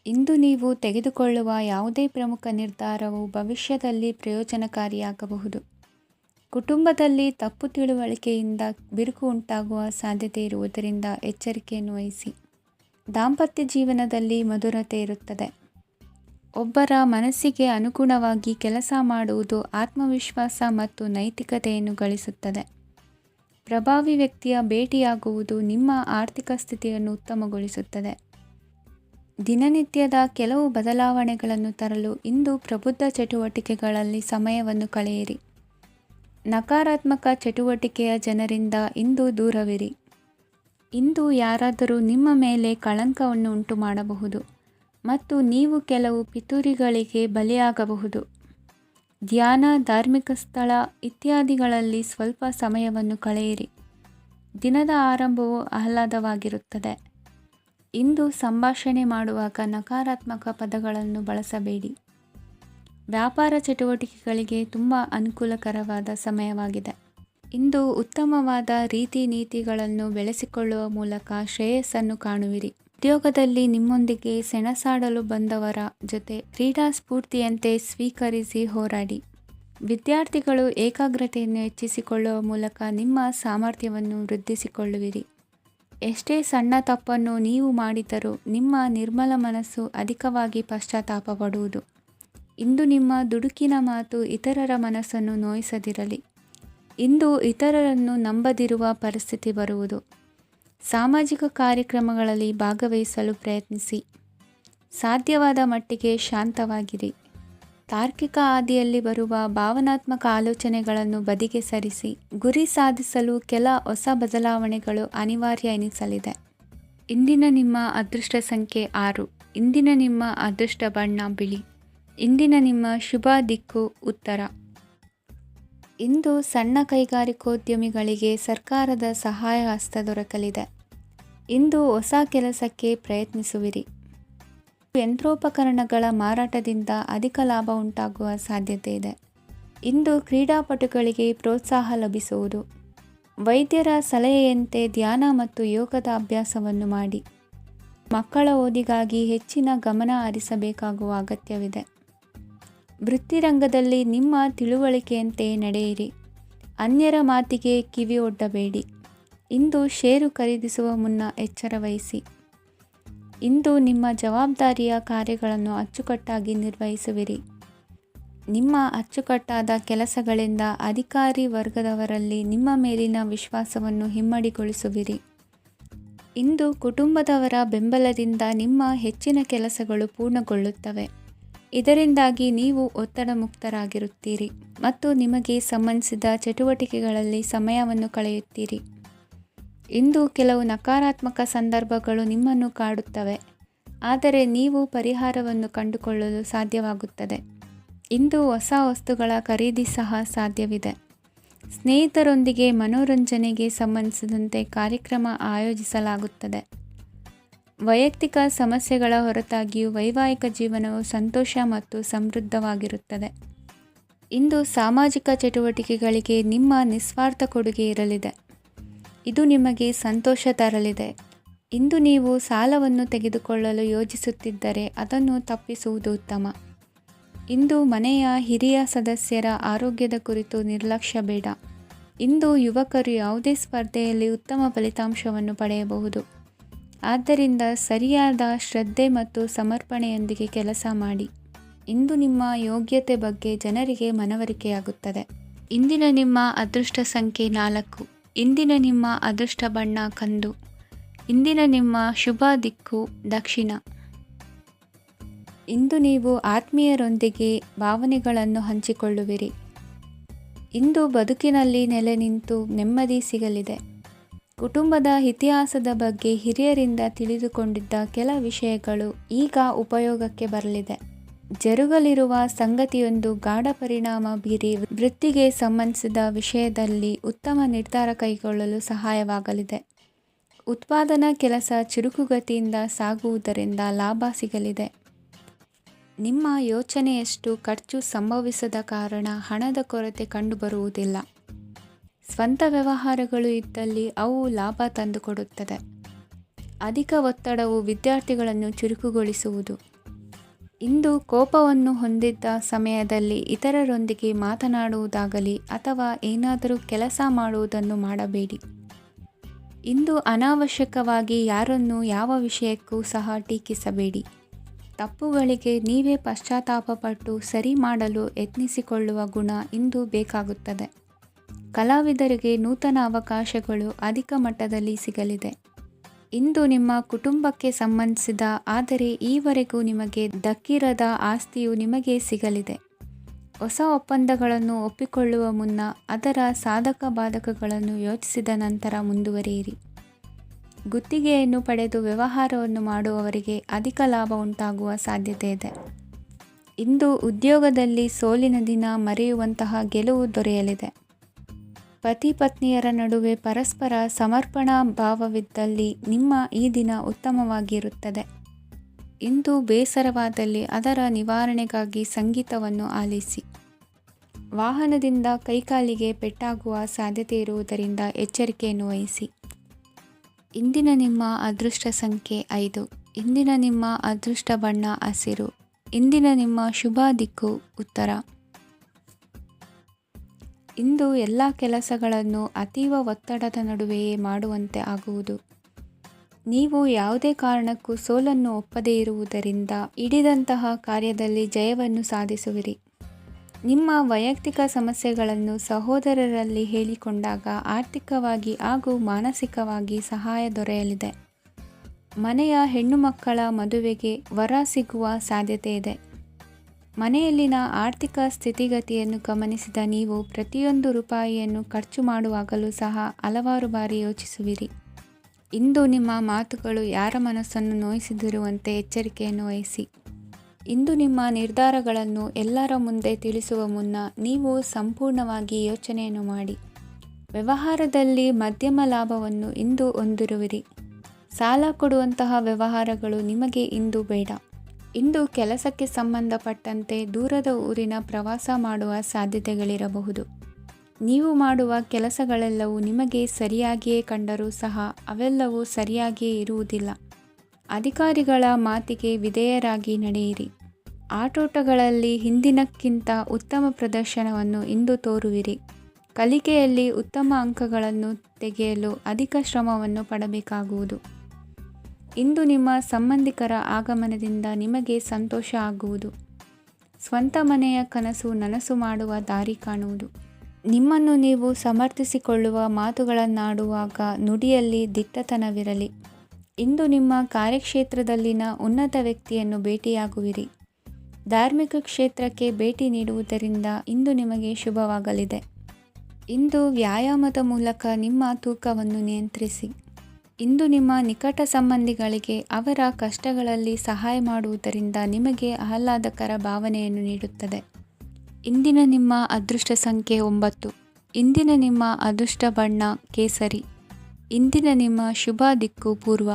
ಇಂದು ನೀವು ತೆಗೆದುಕೊಳ್ಳುವ ಯಾವುದೇ ಪ್ರಮುಖ ನಿರ್ಧಾರವು ಭವಿಷ್ಯದಲ್ಲಿ ಪ್ರಯೋಜನಕಾರಿಯಾಗಬಹುದು. ಕುಟುಂಬದಲ್ಲಿ ತಪ್ಪು ತಿಳುವಳಿಕೆಯಿಂದ ಬಿರುಕು ಉಂಟಾಗುವ ಸಾಧ್ಯತೆ ಇರುವುದರಿಂದ ಎಚ್ಚರಿಕೆಯನ್ನು ವಹಿಸಿ. ದಾಂಪತ್ಯ ಜೀವನದಲ್ಲಿ ಮಧುರತೆ ಇರುತ್ತದೆ. ಒಬ್ಬರ ಮನಸ್ಸಿಗೆ ಅನುಗುಣವಾಗಿ ಕೆಲಸ ಮಾಡುವುದು ಆತ್ಮವಿಶ್ವಾಸ ಮತ್ತು ನೈತಿಕತೆಯನ್ನು ಗಳಿಸುತ್ತದೆ. ಪ್ರಭಾವಿ ವ್ಯಕ್ತಿಯ ಭೇಟಿಯಾಗುವುದು ನಿಮ್ಮ ಆರ್ಥಿಕ ಸ್ಥಿತಿಯನ್ನು ಉತ್ತಮಗೊಳಿಸುತ್ತದೆ. ದಿನನಿತ್ಯದ ಕೆಲವು ಬದಲಾವಣೆಗಳನ್ನು ತರಲು ಇಂದು ಪ್ರಬುದ್ಧ ಚಟುವಟಿಕೆಗಳಲ್ಲಿ ಸಮಯವನ್ನು ಕಳೆಯಿರಿ. ನಕಾರಾತ್ಮಕ ಚಟುವಟಿಕೆಯ ಜನರಿಂದ ಇಂದು ದೂರವಿರಿ. ಇಂದು ಯಾರಾದರೂ ನಿಮ್ಮ ಮೇಲೆ ಕಳಂಕವನ್ನು ಉಂಟು ಮಾಡಬಹುದು ಮತ್ತು ನೀವು ಕೆಲವು ಪಿತೂರಿಗಳಿಗೆ ಬಲಿಯಾಗಬಹುದು. ಧ್ಯಾನ, ಧಾರ್ಮಿಕ ಸ್ಥಳ ಇತ್ಯಾದಿಗಳಲ್ಲಿ ಸ್ವಲ್ಪ ಸಮಯವನ್ನು ಕಳೆಯಿರಿ. ದಿನದ ಆರಂಭವು ಆಹ್ಲಾದವಾಗಿರುತ್ತದೆ. ಇಂದು ಸಂಭಾಷಣೆ ಮಾಡುವಾಗ ನಕಾರಾತ್ಮಕ ಪದಗಳನ್ನು ಬಳಸಬೇಡಿ. ವ್ಯಾಪಾರ ಚಟುವಟಿಕೆಗಳಿಗೆ ತುಂಬ ಅನುಕೂಲಕರವಾದ ಸಮಯವಾಗಿದೆ. ಇಂದು ಉತ್ತಮವಾದ ರೀತಿ ನೀತಿಗಳನ್ನು ಬೆಳೆಸಿಕೊಳ್ಳುವ ಮೂಲಕ ಶ್ರೇಯಸ್ಸನ್ನು ಕಾಣುವಿರಿ. ಉದ್ಯೋಗದಲ್ಲಿ ನಿಮ್ಮೊಂದಿಗೆ ಸೆಣಸಾಡಲು ಬಂದವರ ಜೊತೆ ಕ್ರೀಡಾ ಸ್ಫೂರ್ತಿಯಂತೆ ಸ್ವೀಕರಿಸಿ ಹೋರಾಡಿ. ವಿದ್ಯಾರ್ಥಿಗಳು ಏಕಾಗ್ರತೆಯನ್ನು ಹೆಚ್ಚಿಸಿಕೊಳ್ಳುವ ಮೂಲಕ ನಿಮ್ಮ ಸಾಮರ್ಥ್ಯವನ್ನು ವೃದ್ಧಿಸಿಕೊಳ್ಳುವಿರಿ. ಎಷ್ಟೇ ಸಣ್ಣ ತಪ್ಪನ್ನು ನೀವು ಮಾಡಿದರೂ ನಿಮ್ಮ ನಿರ್ಮಲ ಮನಸ್ಸು ಅಧಿಕವಾಗಿ ಪಶ್ಚಾತ್ತಾಪ ಪಡುವುದು. ಇಂದು ನಿಮ್ಮ ದುಡುಕಿನ ಮಾತು ಇತರರ ಮನಸ್ಸನ್ನು ನೋಯಿಸದಿರಲಿ. ಇಂದು ಇತರರನ್ನು ನಂಬದಿರುವ ಪರಿಸ್ಥಿತಿ ಬರುವುದು. ಸಾಮಾಜಿಕ ಕಾರ್ಯಕ್ರಮಗಳಲ್ಲಿ ಭಾಗವಹಿಸಲು ಪ್ರಯತ್ನಿಸಿ. ಸಾಧ್ಯವಾದ ಮಟ್ಟಿಗೆ ಶಾಂತವಾಗಿರಿ. ತಾರ್ಕಿಕ ಹಾದಿಯಲ್ಲಿ ಬರುವ ಭಾವನಾತ್ಮಕ ಆಲೋಚನೆಗಳನ್ನು ಬದಿಗೆ ಸರಿಸಿ. ಗುರಿ ಸಾಧಿಸಲು ಕೆಲ ಹೊಸ ಬದಲಾವಣೆಗಳು ಅನಿವಾರ್ಯ ಎನಿಸಲಿದೆ. ಇಂದಿನ ನಿಮ್ಮ ಅದೃಷ್ಟ ಸಂಖ್ಯೆ 6. ಇಂದಿನ ನಿಮ್ಮ ಅದೃಷ್ಟ ಬಣ್ಣ ಬಿಳಿ. ಇಂದಿನ ನಿಮ್ಮ ಶುಭ ದಿಕ್ಕು ಉತ್ತರ. ಇಂದು ಸಣ್ಣ ಕೈಗಾರಿಕೋದ್ಯಮಿಗಳಿಗೆ ಸರ್ಕಾರದ ಸಹಾಯ ಹಸ್ತ ದೊರಕಲಿದೆ. ಇಂದು ಹೊಸ ಕೆಲಸಕ್ಕೆ ಪ್ರಯತ್ನಿಸುವಿರಿ. ಯಂತ್ರೋಪಕರಣಗಳ ಮಾರಾಟದಿಂದ ಅಧಿಕ ಲಾಭ ಉಂಟಾಗುವ ಸಾಧ್ಯತೆ ಇದೆ. ಇಂದು ಕ್ರೀಡಾಪಟುಗಳಿಗೆ ಪ್ರೋತ್ಸಾಹ ಲಭಿಸುವುದು. ವೈದ್ಯರ ಸಲಹೆಯಂತೆ ಧ್ಯಾನ ಮತ್ತು ಯೋಗದ ಅಭ್ಯಾಸವನ್ನು ಮಾಡಿ. ಮಕ್ಕಳ ಓದಿಗಾಗಿ ಹೆಚ್ಚಿನ ಗಮನ ಹರಿಸಬೇಕಾಗುವ ಅಗತ್ಯವಿದೆ. ವೃತ್ತಿರಂಗದಲ್ಲಿ ನಿಮ್ಮ ತಿಳುವಳಿಕೆಯಂತೆ ನಡೆಯಿರಿ. ಅನ್ಯರ ಮಾತಿಗೆ ಕಿವಿ ಒಡ್ಡಬೇಡಿ. ಇಂದು ಷೇರು ಖರೀದಿಸುವ ಮುನ್ನ ಎಚ್ಚರ ವಹಿಸಿ. ಇಂದು ನಿಮ್ಮ ಜವಾಬ್ದಾರಿಯ ಕಾರ್ಯಗಳನ್ನು ಅಚ್ಚುಕಟ್ಟಾಗಿ ನಿರ್ವಹಿಸುವಿರಿ. ನಿಮ್ಮ ಅಚ್ಚುಕಟ್ಟಾದ ಕೆಲಸಗಳಿಂದ ಅಧಿಕಾರಿ ವರ್ಗದವರಲ್ಲಿ ನಿಮ್ಮ ಮೇಲಿನ ವಿಶ್ವಾಸವನ್ನು ಇಮ್ಮಡಿಗೊಳಿಸುವಿರಿ. ಇಂದು ಕುಟುಂಬದವರ ಬೆಂಬಲದಿಂದ ನಿಮ್ಮ ಹೆಚ್ಚಿನ ಕೆಲಸಗಳು ಪೂರ್ಣಗೊಳ್ಳುತ್ತವೆ. ಇದರಿಂದಾಗಿ ನೀವು ಒತ್ತಡ ಮುಕ್ತರಾಗಿರುತ್ತೀರಿ ಮತ್ತು ನಿಮಗೆ ಸಂಬಂಧಿಸಿದ ಚಟುವಟಿಕೆಗಳಲ್ಲಿ ಸಮಯವನ್ನು ಕಳೆಯುತ್ತೀರಿ. ಇಂದು ಕೆಲವು ನಕಾರಾತ್ಮಕ ಸಂದರ್ಭಗಳು ನಿಮ್ಮನ್ನು ಕಾಡುತ್ತವೆ, ಆದರೆ ನೀವು ಪರಿಹಾರವನ್ನು ಕಂಡುಕೊಳ್ಳಲು ಸಾಧ್ಯವಾಗುತ್ತದೆ. ಇಂದು ಹೊಸ ವಸ್ತುಗಳ ಖರೀದಿ ಸಹ ಸಾಧ್ಯವಿದೆ. ಸ್ನೇಹಿತರೊಂದಿಗೆ ಮನೋರಂಜನೆಗೆ ಸಂಬಂಧಿಸಿದಂತೆ ಕಾರ್ಯಕ್ರಮ ಆಯೋಜಿಸಲಾಗುತ್ತದೆ. ವೈಯಕ್ತಿಕ ಸಮಸ್ಯೆಗಳ ಹೊರತಾಗಿಯೂ ವೈವಾಹಿಕ ಜೀವನವು ಸಂತೋಷ ಮತ್ತು ಸಮೃದ್ಧವಾಗಿರುತ್ತದೆ. ಇಂದು ಸಾಮಾಜಿಕ ಚಟುವಟಿಕೆಗಳಿಗೆ ನಿಮ್ಮ ನಿಸ್ವಾರ್ಥ ಕೊಡುಗೆ ಇರಲಿದೆ. ಇದು ನಿಮಗೆ ಸಂತೋಷ ತರಲಿದೆ. ಇಂದು ನೀವು ಸಾಲವನ್ನು ತೆಗೆದುಕೊಳ್ಳಲು ಯೋಜಿಸುತ್ತಿದ್ದರೆ ಅದನ್ನು ತಪ್ಪಿಸುವುದು ಉತ್ತಮ. ಇಂದು ಮನೆಯ ಹಿರಿಯ ಸದಸ್ಯರ ಆರೋಗ್ಯದ ಕುರಿತು ನಿರ್ಲಕ್ಷ್ಯ ಬೇಡ. ಇಂದು ಯುವಕರು ಯಾವುದೇ ಸ್ಪರ್ಧೆಯಲ್ಲಿ ಉತ್ತಮ ಫಲಿತಾಂಶವನ್ನು ಪಡೆಯಬಹುದು. ಆದ್ದರಿಂದ ಸರಿಯಾದ ಶ್ರದ್ಧೆ ಮತ್ತು ಸಮರ್ಪಣೆಯೊಂದಿಗೆ ಕೆಲಸ ಮಾಡಿ. ಇಂದು ನಿಮ್ಮ ಯೋಗ್ಯತೆ ಬಗ್ಗೆ ಜನರಿಗೆ ಮನವರಿಕೆಯಾಗುತ್ತದೆ. ಇಂದಿನ ನಿಮ್ಮ ಅದೃಷ್ಟ ಸಂಖ್ಯೆ 4. ಇಂದಿನ ನಿಮ್ಮ ಅದೃಷ್ಟ ಬಣ್ಣ ಕಂದು. ಇಂದಿನ ನಿಮ್ಮ ಶುಭ ದಿಕ್ಕು ದಕ್ಷಿಣ. ಇಂದು ನೀವು ಆತ್ಮೀಯರೊಂದಿಗೆ ಭಾವನೆಗಳನ್ನು ಹಂಚಿಕೊಳ್ಳುವಿರಿ. ಇಂದು ಬದುಕಿನಲ್ಲಿ ನೆಲೆ ನಿಂತು ನೆಮ್ಮದಿ ಸಿಗಲಿದೆ. ಕುಟುಂಬದ ಇತಿಹಾಸದ ಬಗ್ಗೆ ಹಿರಿಯರಿಂದ ತಿಳಿದುಕೊಂಡಿದ್ದ ಕೆಲ ವಿಷಯಗಳು ಈಗ ಉಪಯೋಗಕ್ಕೆ ಬರಲಿದೆ. ಜರುಗಲಿರುವ ಸಂಗತಿಯೊಂದು ಗಾಢ ಪರಿಣಾಮ ಬೀರಿ ವೃತ್ತಿಗೆ ಸಂಬಂಧಿಸಿದ ವಿಷಯದಲ್ಲಿ ಉತ್ತಮ ನಿರ್ಧಾರ ಕೈಗೊಳ್ಳಲು ಸಹಾಯವಾಗಲಿದೆ. ಉತ್ಪಾದನಾ ಕೆಲಸ ಚುರುಕುಗತಿಯಿಂದ ಸಾಗುವುದರಿಂದ ಲಾಭ ಸಿಗಲಿದೆ. ನಿಮ್ಮ ಯೋಚನೆಯಷ್ಟು ಖರ್ಚು ಸಂಭವಿಸದ ಕಾರಣ ಹಣದ ಕೊರತೆ ಕಂಡುಬರುವುದಿಲ್ಲ. ಸ್ವಂತ ವ್ಯವಹಾರಗಳು ಇದ್ದಲ್ಲಿ ಅವು ಲಾಭ ತಂದುಕೊಡುತ್ತದೆ. ಅಧಿಕ ಒತ್ತಡವು ವಿದ್ಯಾರ್ಥಿಗಳನ್ನು ಚುರುಕುಗೊಳಿಸುವುದು. ಇಂದು ಕೋಪವನ್ನು ಹೊಂದಿದ್ದ ಸಮಯದಲ್ಲಿ ಇತರರೊಂದಿಗೆ ಮಾತನಾಡುವುದಾಗಲಿ ಅಥವಾ ಏನಾದರೂ ಕೆಲಸ ಮಾಡುವುದನ್ನು ಮಾಡಬೇಡಿ. ಇಂದು ಅನಾವಶ್ಯಕವಾಗಿ ಯಾರನ್ನು ಯಾವ ವಿಷಯಕ್ಕೂ ಸಹ ಟೀಕಿಸಬೇಡಿ. ತಪ್ಪುಗಳಿಗೆ ನೀವೇ ಪಶ್ಚಾತ್ತಾಪಪಟ್ಟು ಸರಿ ಮಾಡಲು ಯತ್ನಿಸಿಕೊಳ್ಳುವ ಗುಣ ಇಂದು ಬೇಕಾಗುತ್ತದೆ. ಕಲಾವಿದರಿಗೆ ನೂತನ ಅವಕಾಶಗಳು ಅಧಿಕ ಮಟ್ಟದಲ್ಲಿ ಸಿಗಲಿದೆ. ಇಂದು ನಿಮ್ಮ ಕುಟುಂಬಕ್ಕೆ ಸಂಬಂಧಿಸಿದ ಆದರೆ ಈವರೆಗೂ ನಿಮಗೆ ದಕ್ಕಿರದ ಆಸ್ತಿಯು ನಿಮಗೆ ಸಿಗಲಿದೆ. ಹೊಸ ಒಪ್ಪಂದಗಳನ್ನು ಒಪ್ಪಿಕೊಳ್ಳುವ ಮುನ್ನ ಅದರ ಸಾಧಕ ಬಾಧಕಗಳನ್ನು ಯೋಚಿಸಿದ ನಂತರ ಮುಂದುವರಿಯಿರಿ. ಗುತ್ತಿಗೆಯನ್ನು ಪಡೆದು ವ್ಯವಹಾರವನ್ನು ಮಾಡುವವರಿಗೆ ಅಧಿಕ ಲಾಭ ಉಂಟಾಗುವ ಸಾಧ್ಯತೆ ಇದೆ. ಇಂದು ಉದ್ಯೋಗದಲ್ಲಿ ಸೋಲಿನ ದಿನ ಮರೆಯುವಂತಹ ಗೆಲುವು ದೊರೆಯಲಿದೆ. ಪತಿ ಪತ್ನಿಯರ ನಡುವೆ ಪರಸ್ಪರ ಸಮರ್ಪಣಾ ಭಾವವಿದ್ದಲ್ಲಿ ನಿಮ್ಮ ಈ ದಿನ ಉತ್ತಮವಾಗಿರುತ್ತದೆ. ಇಂದು ಬೇಸರವಾದಲ್ಲಿ ಅದರ ನಿವಾರಣೆಗಾಗಿ ಸಂಗೀತವನ್ನು ಆಲಿಸಿ. ವಾಹನದಿಂದ ಕೈಕಾಲಿಗೆ ಪೆಟ್ಟಾಗುವ ಸಾಧ್ಯತೆ ಇರುವುದರಿಂದ ಎಚ್ಚರಿಕೆಯನ್ನು ವಹಿಸಿ. ಇಂದಿನ ನಿಮ್ಮ ಅದೃಷ್ಟ ಸಂಖ್ಯೆ 5. ಇಂದಿನ ನಿಮ್ಮ ಅದೃಷ್ಟ ಬಣ್ಣ ಹಸಿರು. ಇಂದಿನ ನಿಮ್ಮ ಶುಭ ದಿಕ್ಕು ಉತ್ತರ. ಇಂದು ಎಲ್ಲ ಕೆಲಸಗಳನ್ನು ಅತೀವ ಒತ್ತಡದ ನಡುವೆಯೇ ಮಾಡುವಂತೆ ಆಗುವುದು. ನೀವು ಯಾವುದೇ ಕಾರಣಕ್ಕೂ ಸೋಲನ್ನು ಒಪ್ಪದೇ ಇರುವುದರಿಂದ ಹಿಡಿದಂತಹ ಕಾರ್ಯದಲ್ಲಿ ಜಯವನ್ನು ಸಾಧಿಸುವಿರಿ. ನಿಮ್ಮ ವೈಯಕ್ತಿಕ ಸಮಸ್ಯೆಗಳನ್ನು ಸಹೋದರರಲ್ಲಿ ಹೇಳಿಕೊಂಡಾಗ ಆರ್ಥಿಕವಾಗಿ ಹಾಗೂ ಮಾನಸಿಕವಾಗಿ ಸಹಾಯ ದೊರೆಯಲಿದೆ. ಮನೆಯ ಹೆಣ್ಣು ಮಕ್ಕಳ ಮದುವೆಗೆ ವರ ಸಿಗುವ ಸಾಧ್ಯತೆ ಇದೆ. ಮನೆಯಲ್ಲಿನ ಆರ್ಥಿಕ ಸ್ಥಿತಿಗತಿಯನ್ನು ಗಮನಿಸಿದ ನೀವು ಪ್ರತಿಯೊಂದು ರೂಪಾಯಿಯನ್ನು ಖರ್ಚು ಮಾಡುವಾಗಲೂ ಸಹ ಹಲವಾರು ಬಾರಿ ಯೋಚಿಸುವಿರಿ. ಇಂದು ನಿಮ್ಮ ಮಾತುಗಳು ಯಾರ ಮನಸ್ಸನ್ನು ನೋಯಿಸಿದಿರುವಂತೆ ಎಚ್ಚರಿಕೆಯನ್ನು ವಹಿಸಿ. ಇಂದು ನಿಮ್ಮ ನಿರ್ಧಾರಗಳನ್ನು ಎಲ್ಲರ ಮುಂದೆ ತಿಳಿಸುವ ಮುನ್ನ ನೀವು ಸಂಪೂರ್ಣವಾಗಿ ಯೋಚನೆಯನ್ನು ಮಾಡಿ. ವ್ಯವಹಾರದಲ್ಲಿ ಮಧ್ಯಮ ಲಾಭವನ್ನು ಇಂದು ಹೊಂದಿರುವಿರಿ. ಸಾಲ ಕೊಡುವಂತಹ ವ್ಯವಹಾರಗಳು ನಿಮಗೆ ಇಂದು ಬೇಡ. ಇಂದು ಕೆಲಸಕ್ಕೆ ಸಂಬಂಧಪಟ್ಟಂತೆ ದೂರದ ಊರಿನ ಪ್ರವಾಸ ಮಾಡುವ ಸಾಧ್ಯತೆಗಳಿರಬಹುದು. ನೀವು ಮಾಡುವ ಕೆಲಸಗಳೆಲ್ಲವೂ ನಿಮಗೆ ಸರಿಯಾಗಿಯೇ ಕಂಡರೂ ಸಹ ಅವೆಲ್ಲವೂ ಸರಿಯಾಗಿಯೇ ಇರುವುದಿಲ್ಲ. ಅಧಿಕಾರಿಗಳ ಮಾತಿಗೆ ವಿಧೇಯರಾಗಿ ನಡೆಯಿರಿ. ಆಟೋಟಗಳಲ್ಲಿ ಹಿಂದಿನಕ್ಕಿಂತ ಉತ್ತಮ ಪ್ರದರ್ಶನವನ್ನು ಇಂದು ತೋರುವಿರಿ. ಕಲಿಕೆಯಲ್ಲಿ ಉತ್ತಮ ಅಂಕಗಳನ್ನು ತೆಗೆಯಲು ಅಧಿಕ ಶ್ರಮವನ್ನು ಪಡಬೇಕಾಗುವುದು. ಇಂದು ನಿಮ್ಮ ಸಂಬಂಧಿಕರ ಆಗಮನದಿಂದ ನಿಮಗೆ ಸಂತೋಷ ಆಗುವುದು. ಸ್ವಂತ ಮನೆಯ ಕನಸು ನನಸು ಮಾಡುವ ದಾರಿ ಕಾಣುವುದು. ನಿಮ್ಮನ್ನು ನೀವು ಸಮರ್ಥಿಸಿಕೊಳ್ಳುವ ಮಾತುಗಳನ್ನಾಡುವಾಗ ನುಡಿಯಲ್ಲಿ ದಿಟ್ಟತನವಿರಲಿ. ಇಂದು ನಿಮ್ಮ ಕಾರ್ಯಕ್ಷೇತ್ರದಲ್ಲಿನ ಉನ್ನತ ವ್ಯಕ್ತಿಯನ್ನು ಭೇಟಿಯಾಗುವಿರಿ. ಧಾರ್ಮಿಕ ಕ್ಷೇತ್ರಕ್ಕೆ ಭೇಟಿ ನೀಡುವುದರಿಂದ ಇಂದು ನಿಮಗೆ ಶುಭವಾಗಲಿದೆ. ಇಂದು ವ್ಯಾಯಾಮದ ಮೂಲಕ ನಿಮ್ಮ ತೂಕವನ್ನು ನಿಯಂತ್ರಿಸಿ. ಇಂದು ನಿಮ್ಮ ನಿಕಟ ಸಂಬಂಧಿಗಳಿಗೆ ಅವರ ಕಷ್ಟಗಳಲ್ಲಿ ಸಹಾಯ ಮಾಡುವುದರಿಂದ ನಿಮಗೆ ಆಹ್ಲಾದಕರ ಭಾವನೆಯನ್ನು ನೀಡುತ್ತದೆ. ಇಂದಿನ ನಿಮ್ಮ ಅದೃಷ್ಟ ಸಂಖ್ಯೆ 9. ಇಂದಿನ ನಿಮ್ಮ ಅದೃಷ್ಟ ಬಣ್ಣ ಕೇಸರಿ. ಇಂದಿನ ನಿಮ್ಮ ಶುಭ ದಿಕ್ಕು ಪೂರ್ವ.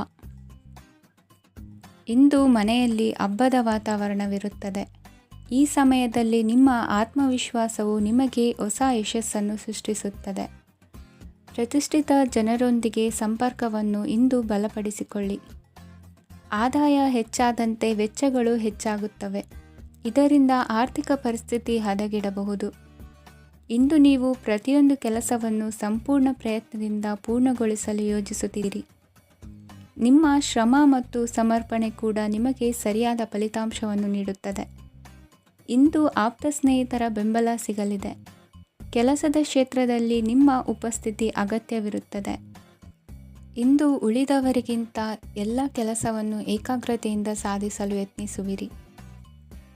ಇಂದು ಮನೆಯಲ್ಲಿ ಹಬ್ಬದ ವಾತಾವರಣವಿರುತ್ತದೆ. ಈ ಸಮಯದಲ್ಲಿ ನಿಮ್ಮ ಆತ್ಮವಿಶ್ವಾಸವು ನಿಮಗೆ ಹೊಸ ಯಶಸ್ಸನ್ನು ಸೃಷ್ಟಿಸುತ್ತದೆ. ಪ್ರತಿಷ್ಠಿತ ಜನರೊಂದಿಗೆ ಸಂಪರ್ಕವನ್ನು ಇಂದು ಬಲಪಡಿಸಿಕೊಳ್ಳಿ. ಆದಾಯ ಹೆಚ್ಚಾದಂತೆ ವೆಚ್ಚಗಳು ಹೆಚ್ಚಾಗುತ್ತವೆ. ಇದರಿಂದ ಆರ್ಥಿಕ ಪರಿಸ್ಥಿತಿ ಹದಗೆಡಬಹುದು. ಇಂದು ನೀವು ಪ್ರತಿಯೊಂದು ಕೆಲಸವನ್ನು ಸಂಪೂರ್ಣ ಪ್ರಯತ್ನದಿಂದ ಪೂರ್ಣಗೊಳಿಸಲು ಯೋಜಿಸುತ್ತೀರಿ. ನಿಮ್ಮ ಶ್ರಮ ಮತ್ತು ಸಮರ್ಪಣೆ ಕೂಡ ನಿಮಗೆ ಸರಿಯಾದ ಫಲಿತಾಂಶವನ್ನು ನೀಡುತ್ತದೆ. ಇಂದು ಆಪ್ತ ಸ್ನೇಹಿತರ ಬೆಂಬಲ ಸಿಗಲಿದೆ. ಕೆಲಸದ ಕ್ಷೇತ್ರದಲ್ಲಿ ನಿಮ್ಮ ಉಪಸ್ಥಿತಿ ಅಗತ್ಯವಿರುತ್ತದೆ. ಇಂದು ಉಳಿದವರಿಗಿಂತ ಎಲ್ಲ ಕೆಲಸವನ್ನು ಏಕಾಗ್ರತೆಯಿಂದ ಸಾಧಿಸಲು ಯತ್ನಿಸುವಿರಿ.